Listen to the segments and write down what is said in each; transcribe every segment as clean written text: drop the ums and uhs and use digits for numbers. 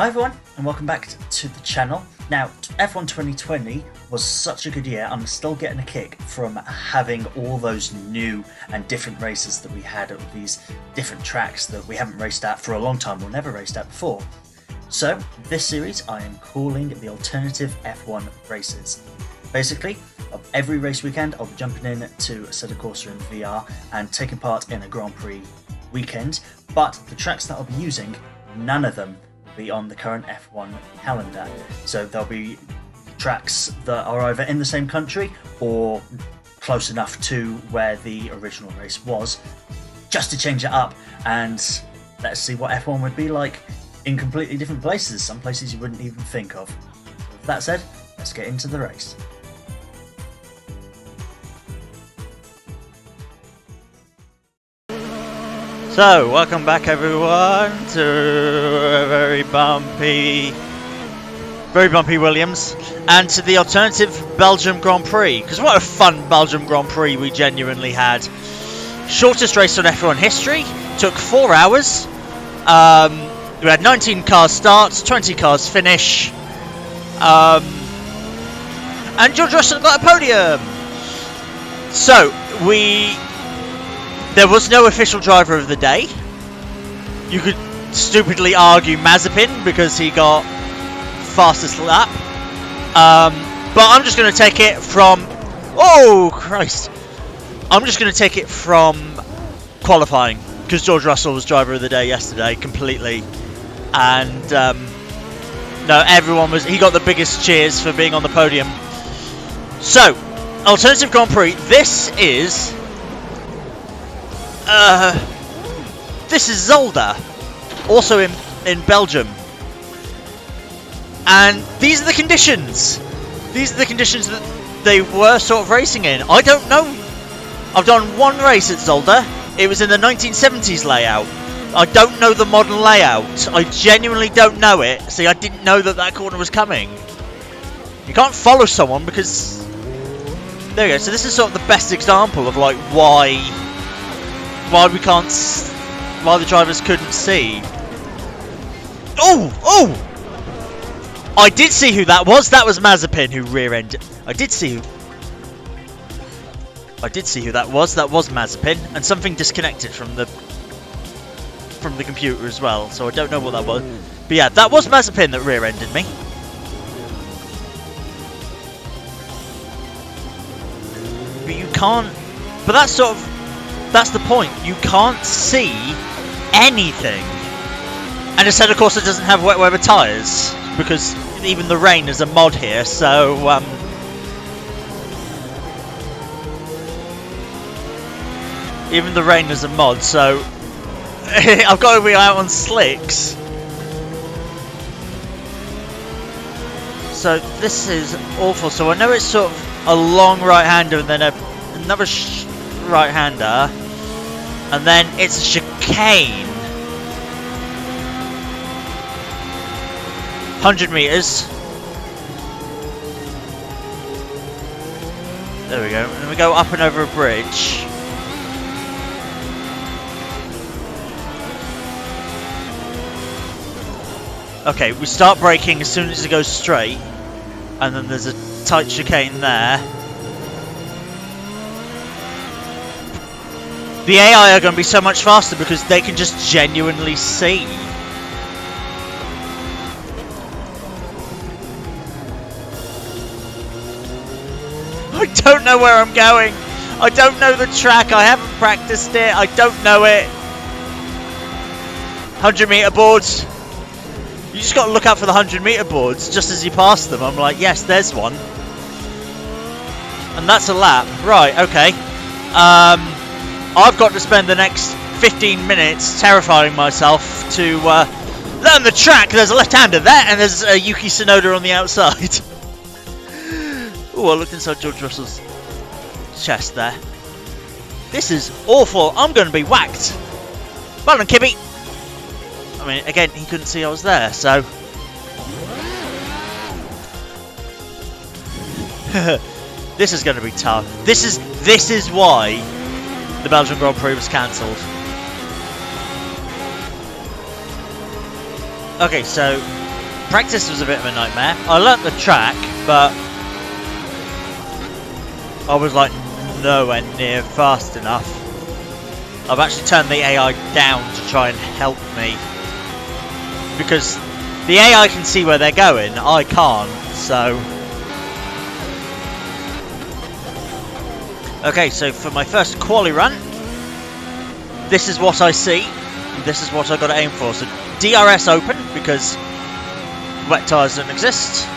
Hi everyone, and welcome back to the channel. Now, F1 2020 was such a good year. I'm still getting a kick from having all those new and different races that we had at these different tracks that we haven't raced at for a long time or never raced at before. So, this series I am calling the Alternative F1 Races. Basically, of every race weekend I'll be jumping in to Assetto Corsa in VR and taking part in a Grand Prix weekend, but the tracks that I'll be using, none of them be on the current F1 calendar. So there'll be tracks that are either in the same country or close enough to where the original race was, just to change it up and let's see what F1 would be like in completely different places, some places you wouldn't even think of. With that said, let's get into the race. So, welcome back everyone to a very bumpy Williams and to the alternative Belgium Grand Prix, because what a fun Belgium Grand Prix we genuinely had. Shortest race on F1 history, took 4 hours, we had 19 cars start, 20 cars finish, and George Russell got a podium. So, there was no official driver of the day. You could stupidly argue Mazepin because he got fastest lap. But I'm just going to take it from... Oh, Christ. I'm just going to take it from qualifying because George Russell was driver of the day yesterday completely. And no, everyone was... He got the biggest cheers for being on the podium. So, Alternative Grand Prix. This is Zolder, also in Belgium, and these are the conditions. These are the conditions that they were sort of racing in. I don't know. I've done one race at Zolder. It was in the 1970s layout. I don't know the modern layout. I genuinely don't know it. See, I didn't know that corner was coming. You can't follow someone because... There you go. So this is sort of the best example of like why we can't, why the drivers couldn't see. Oh! I did see who that was. That was Mazepin who rear-ended. I did see who that was. That was Mazepin, and something disconnected from the computer as well. So I don't know what that was. But yeah, that was Mazepin that rear-ended me. But you can't. But that's sort of. That's the point. You can't see anything. And Assetto Corsa doesn't have wet weather tyres because even the rain is a mod here. So even the rain is a mod. So I've got to be out on slicks. So this is awful. So I know it's sort of a long right-hander and then another right-hander. And then it's a chicane. 100 meters. There we go. And we go up and over a bridge. Okay, we start braking as soon as it goes straight. And then there's a tight chicane there. The AI are going to be so much faster because they can just genuinely see. I don't know where I'm going. I don't know the track. I haven't practiced it. I don't know it. 100-meter boards. You just got to look out for the 100-meter boards just as you pass them. I'm like, yes, there's one. And that's a lap. Right, okay. I've got to spend the next 15 minutes terrifying myself to learn the track. There's a left-hander there, and there's a Yuki Tsunoda on the outside. Oh, I looked inside George Russell's chest there. This is awful. I'm going to be whacked. Well done, Kibby. I mean, again, he couldn't see I was there, so... This is going to be tough. This is why the Belgian Grand Prix was cancelled. Okay, so Practice was a bit of a nightmare. I learnt the track, but I was like nowhere near fast enough. I've actually turned the AI down to try and help me, because the AI can see where they're going, I can't, so... Okay, so for my first quali run, this is what I see, this is what I've got to aim for. So DRS open, because wet tyres don't exist.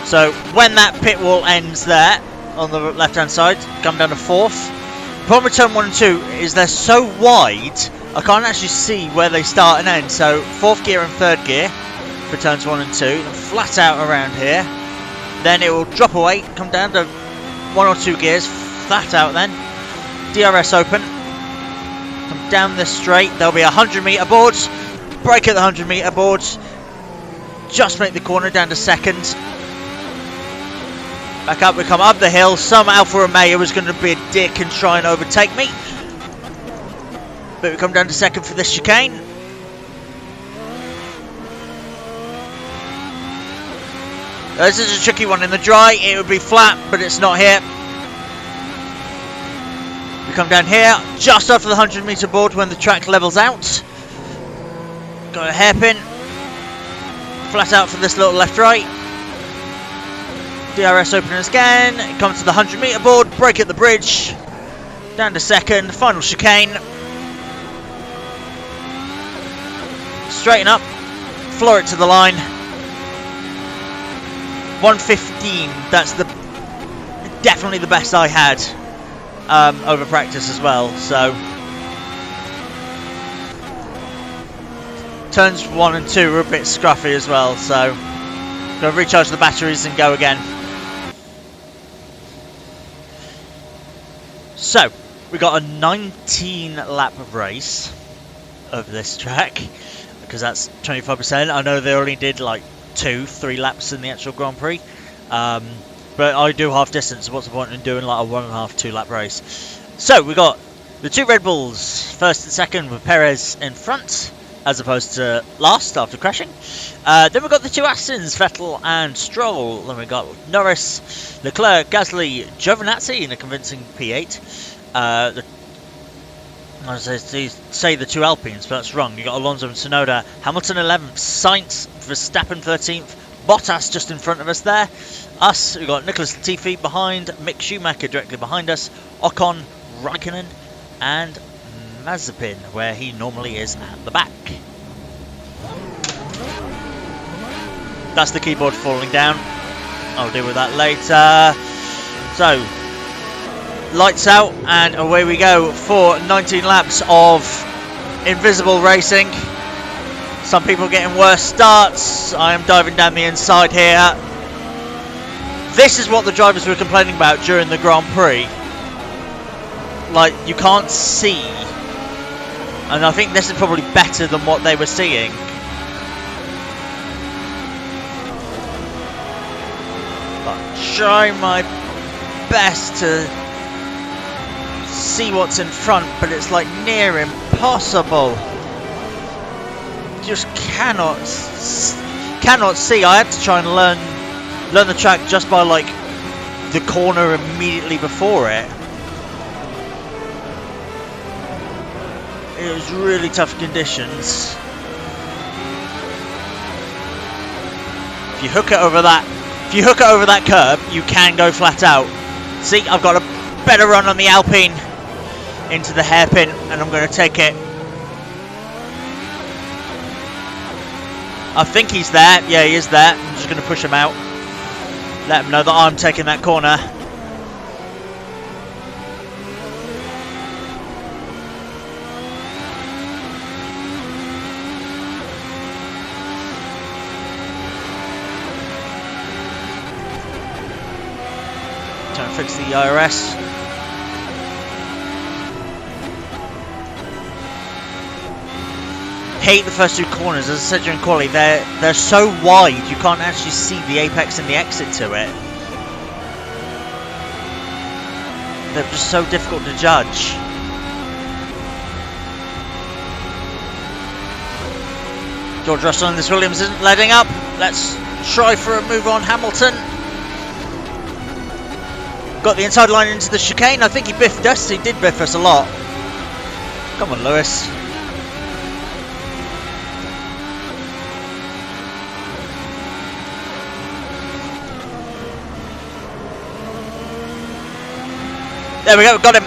So when that pit wall ends there, on the left hand side, come down to 4th. The problem with turn 1 and 2 is they're so wide, I can't actually see where they start and end. So 4th gear and 3rd gear for turns 1 and 2, and flat out around here. Then it will drop away, come down to 1 or 2 gears, flat out then. DRS open, come down this straight, there'll be 100 metre boards, brake at the 100 metre boards, just make the corner down to 2nd. Back up, we come up the hill. Some Alfa Romeo was going to be a dick and try and overtake me, but we come down to 2nd for this chicane. This is a tricky one in the dry. It would be flat, but it's not here. We come down here, just off the 100 metre board when the track levels out. Got a hairpin. Flat out for this little left-right. DRS openers again. It comes to the 100 metre board, brake at the bridge. Down to 2nd, final chicane. Straighten up, floor it to the line. 115, that's definitely the best I had over practice as well. So turns 1 and 2 were a bit scruffy as well, so gonna recharge the batteries and go again. So we got a 19 lap race of this track, because that's 25%. I know they only did like 2-3 laps in the actual Grand Prix, but I do half distance, so what's the point in doing like a 1.5-2 lap race? So we got the 2 Red Bulls, 1st and 2nd, with Perez in front as opposed to last after crashing. Then we got the 2 Astons, Vettel and Stroll. Then we got Norris, Leclerc, Gasly, Giovinazzi in a convincing P8. I was going to say the 2 Alpines, but that's wrong. You got Alonso and Tsunoda, Hamilton 11th, Sainz, Verstappen 13th, Bottas just in front of us there. Us, we got Nicholas Latifi behind, Mick Schumacher directly behind us, Ocon, Raikkonen, and Mazepin, where he normally is at the back. That's the keyboard falling down. I'll deal with that later. So, lights out and away we go for 19 laps of invisible racing. Some people getting worse starts. I am diving down the inside here. This is what the drivers were complaining about during the Grand Prix. Like, you can't see. And I think this is probably better than what they were seeing. But trying my best to see what's in front, but it's like near impossible. Just cannot see. I had to try and learn the track just by like the corner immediately before it. It was really tough conditions. If you hook it over that curb, you can go flat out. See, I've got a better run on the Alpine into the hairpin, and I'm going to take it. I think he's there. Yeah, he is there. I'm just going to push him out. Let him know that I'm taking that corner. Trying to fix the IRS. Hate the first 2 corners, as I said during quali, they're so wide you can't actually see the apex and the exit to it. They're just so difficult to judge. George Russell and this Williams isn't letting up. Let's try for a move on Hamilton. Got the inside line into the chicane. I think he biffed us. He did biff us a lot. Come on, Lewis. There we go, got him.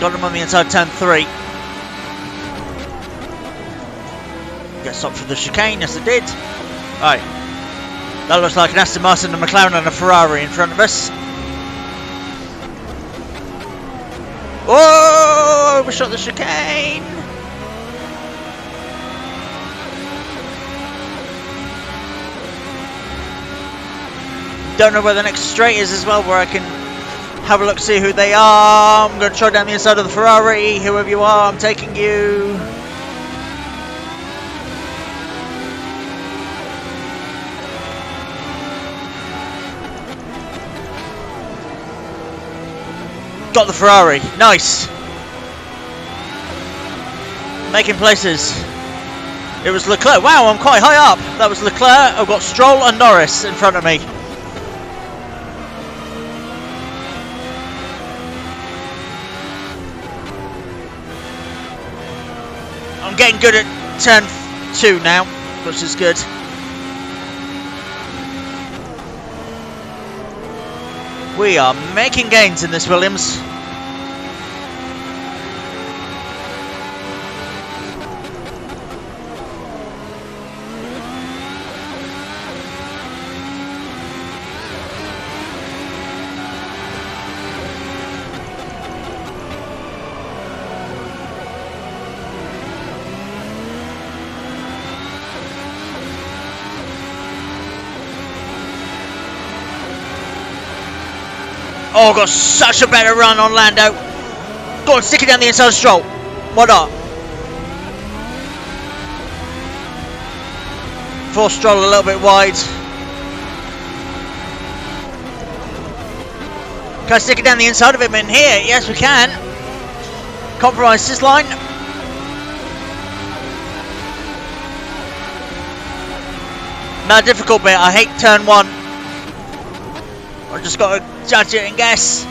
Got him on the inside turn 3. Get stopped for the chicane, yes it did. Right. That looks like an Aston Martin, a McLaren and a Ferrari in front of us. Whoa! We shot the chicane! Don't know where the next straight is as well, where I can have a look, see who they are. I'm going to try down the inside of the Ferrari. Whoever you are, I'm taking you. Got the Ferrari. Nice. Making places. It was Leclerc. Wow, I'm quite high up. That was Leclerc. I've got Stroll and Norris in front of me. I'm getting good at turn 2 now, which is good. We are making gains in this Williams. Oh, got such a better run on Lando. Go on, stick it down the inside of Stroll. Why not? Force Stroll a little bit wide. Can I stick it down the inside of him in here? Yes, we can. Compromise this line. Now, difficult bit. I hate turn 1. I just got to judge it and guess.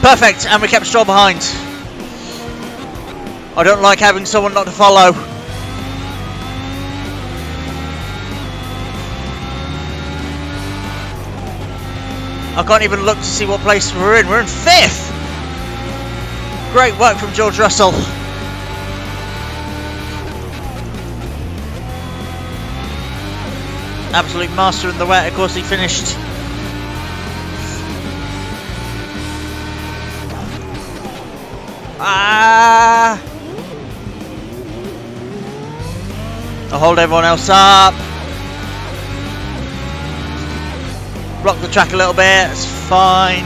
Perfect, and we kept Stroll behind. I don't like having someone not to follow. I can't even look to see what place we're in. We're in 5th. Great work from George Russell. Absolute master in the wet. Of course, he finished. I'll hold everyone else up. Block the track a little bit, it's fine.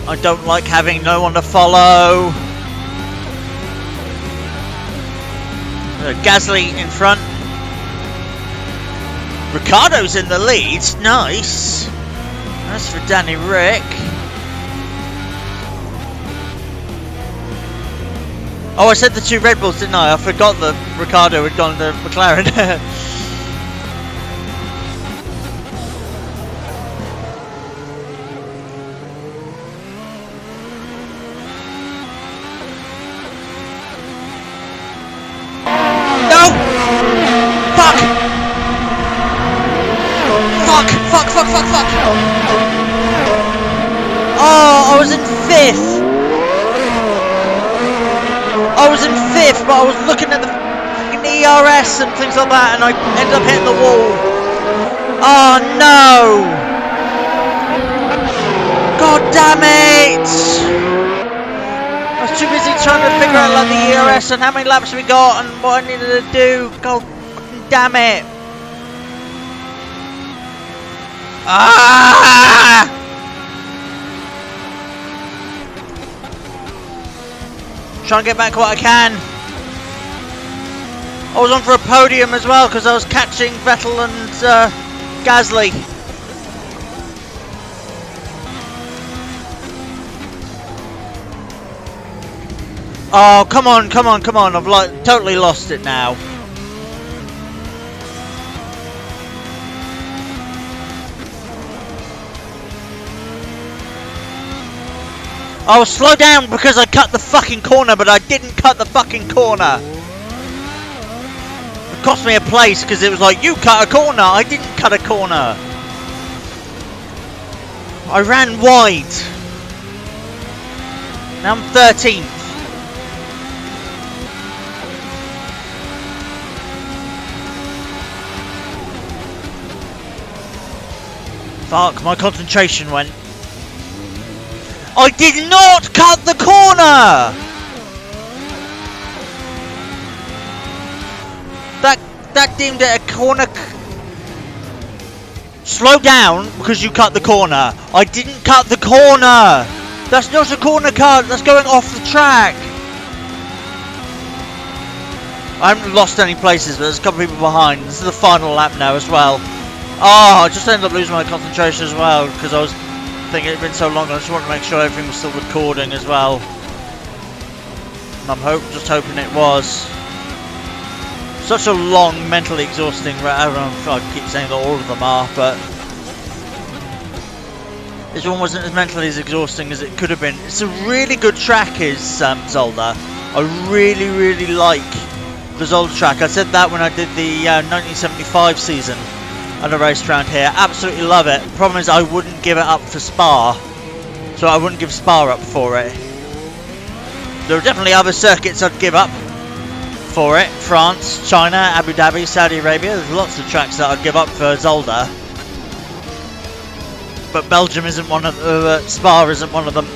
I don't like having no one to follow. Gasly in front. Ricardo's in the lead. Nice. That's for Danny Rick. Oh, I said the 2 Red Bulls, didn't I? I forgot that Ricardo had gone to McLaren. Fuck. Oh, I was in 5th. I was in 5th, but I was looking at the ERS and things like that, and I ended up hitting the wall. Oh no! God damn it! I was too busy trying to figure out like the ERS and how many laps we got and what I needed to do. God damn it! Ah! Try and get back what I can. I was on for a podium as well because I was catching Vettel and Gasly. Oh, come on, come on, come on. I've like totally lost it now. I was slow down because I cut the fucking corner, but I didn't cut the fucking corner. It cost me a place because it was like, you cut a corner. I didn't cut a corner. I ran wide. Now I'm 13th. Fuck, my concentration went. I did not cut the corner! That deemed it a corner. Slow down because you cut the corner. I didn't cut the corner! That's not a corner cut, that's going off the track. I haven't lost any places, but there's a couple of people behind. This is the final lap now as well. Oh, I just ended up losing my concentration as well because I was thinking it had been so long. I just wanted to make sure everything was still recording as well. And I'm just hoping it was. Such a long, mentally exhausting round. I keep saying that all of them are, but this one wasn't as mentally as exhausting as it could have been. It's a really good track, is Zolder. I really, really like the Zolder track. I said that when I did the 1975 season on a race around here. Absolutely love it. The problem is I wouldn't give it up for Spa. So I wouldn't give Spa up for it. There are definitely other circuits I'd give up for it. France, China, Abu Dhabi, Saudi Arabia. There's lots of tracks that I'd give up for Zolder. But Belgium isn't one of Spa isn't one of them.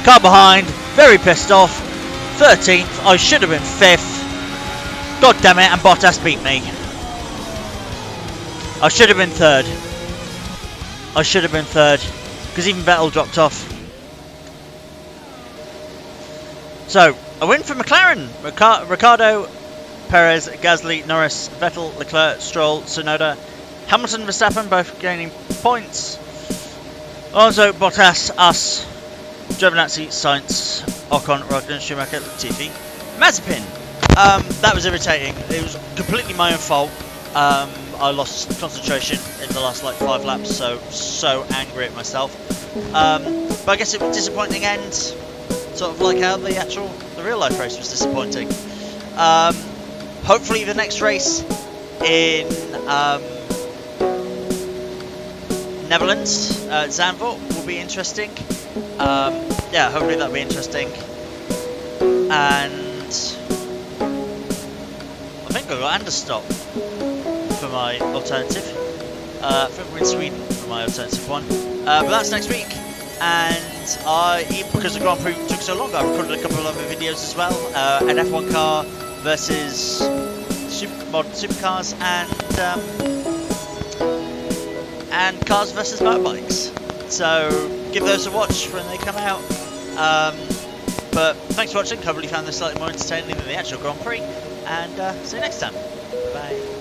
Car behind, very pissed off. 13th, I should have been 5th. God damn it, and Bottas beat me. I should have been 3rd. I should have been 3rd. Because even Vettel dropped off. So, a win for McLaren. Ricciardo, Perez, Gasly, Norris, Vettel, Leclerc, Stroll, Tsunoda, Hamilton, Verstappen both gaining points. Also, Bottas, us, Giovinazzi, Sainz, Ocon, Rosberg, Schumacher, Latifi, Mazepin. That was irritating. It was completely my own fault. I lost concentration in the last like 5 laps, so angry at myself. But I guess it was a disappointing end, sort of like how the real life race was disappointing. Hopefully the next race in Netherlands, Zandvoort, will be interesting. Yeah, hopefully that'll be interesting. And I think I got Anderstop for my alternative. I think we're in Sweden for my alternative one. But that's next week. And because the Grand Prix took so long, I recorded a couple of other videos as well. An F1 car versus modern supercars and cars versus motorbikes. So give those a watch when they come out. But thanks for watching. Hopefully you found this slightly more entertaining than the actual Grand Prix. And see you next time. Bye.